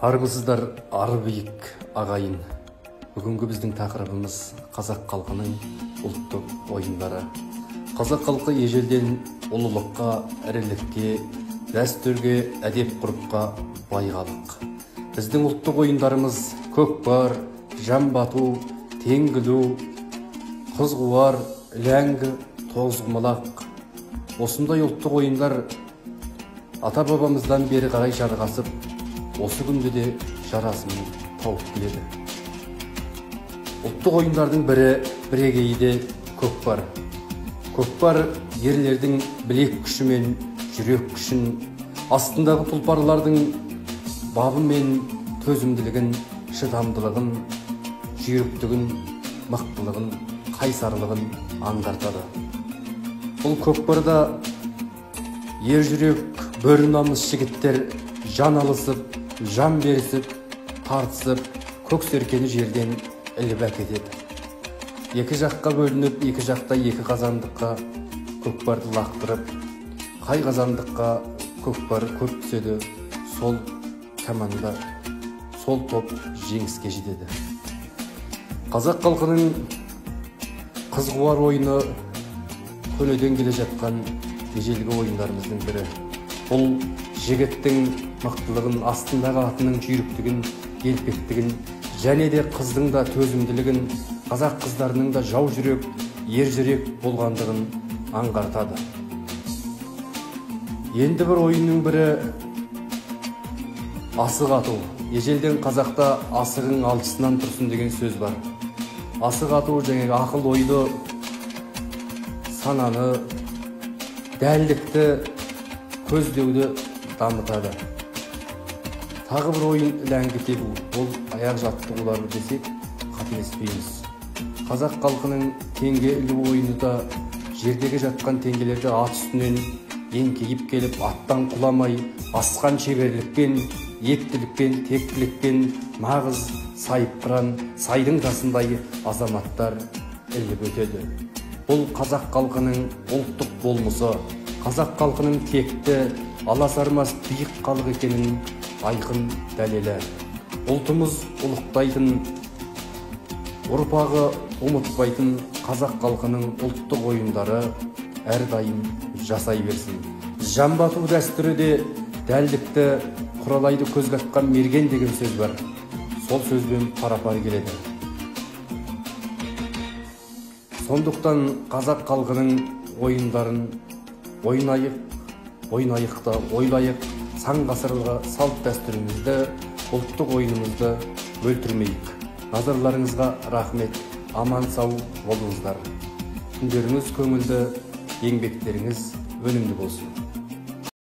Армысыздар, ары биік ағайын. Бүгінгі біздің тақырыбымыз қазақ халқының ұлттық ойындары. Қазақ халқы ежелден ұлылыққа, ірілікке, дәстүрге, әдеп-ғұрыпқа бай халық. Біздің ұлттық ойындарымыз көкпар, жамбату, теңгілу, қызғуар, ләңгі, тоғызқұмалақ. Осындай ұлттық ойындар ата-бабамыздан бері қарай жалғасып, осы күнде де жарасымын тауып келеді. Ұлттық ойындардың бірегейі көкпар. Көкпар ерлердің білек күші мен жүрек күшін, астындағы тұлпарлардың бабы мен төзімділігін, шыдамдылығын, жүйріктігін, мықтылығын, қайсарлығын аңғартады. Бұл көкпарда ер жүрек, бөр намыс жігіттер жан алысып, жан берісіп, тартысып, көк серкені жерден іліп әкетеді. Екі жаққа бөлініп, екі жақта екі қазандыққа көкпарды лақтырып, қай қазандыққа көкпар көп түседі, сол команда, сол топ жеңіске жетеді. Қазақ халқының қызғуар ойыны көнеден келе жатқан ежелгі ойындарымыздың бірі. Бұл жігіттің мықтылығын, астындағы атының жүйріктігін, елпектігін, және де қыздың да төзімділігін, қазақ қыздарының да жау жүрек, ер жүрек болғандығын аңғартады. Енді бір ойынның бірі асық ату. Ежелден қазақта асығың алшысынан тұрсын деген сөз бар. Асық ату жаңағы ақыл ойды, сананы, дәлдікті, көздеуді дамытады. Тағы бір ойын ләңгі тебу. Ол аяқ жаттығулары десек қателеспейміз. Қазақ халқының теңге ілу ойыны да жердегі жатқан теңгелерді ат үстінен еңкейіп келіп, аттан құламай, асқан шеберлікпен, еттілікпен, тектілікпен нағыз сайыпқыран, сайдың жасындай азаматтар іліп өтеді. Бұл қазақ халқының ұлттық болмысы, қазақ халқының текті, аласармас биік халық екенін айқын дәлелі. Ұлтымыз ұлықтайтын, ұрпағы ұмытпайтын қазақ халқының ұлттық ойындары әрдайым жасай берсін. Жамбату дәстүрі де дәлдікті, құралайды көз қатқан мерген деген сөз бар. Сол сөзбен пара-пар келеді. Сондықтан қазақ халқының ойындарын ойнайықта, ойлайық, сан ғасырлы салт дәстүрімізді, ұлттық ойынымызды өлтірмейік. Назарларыңызға рахмет, аман сау болыңыздар. Күндеріңіз көңілді, еңбектеріңіз өнімді болсын.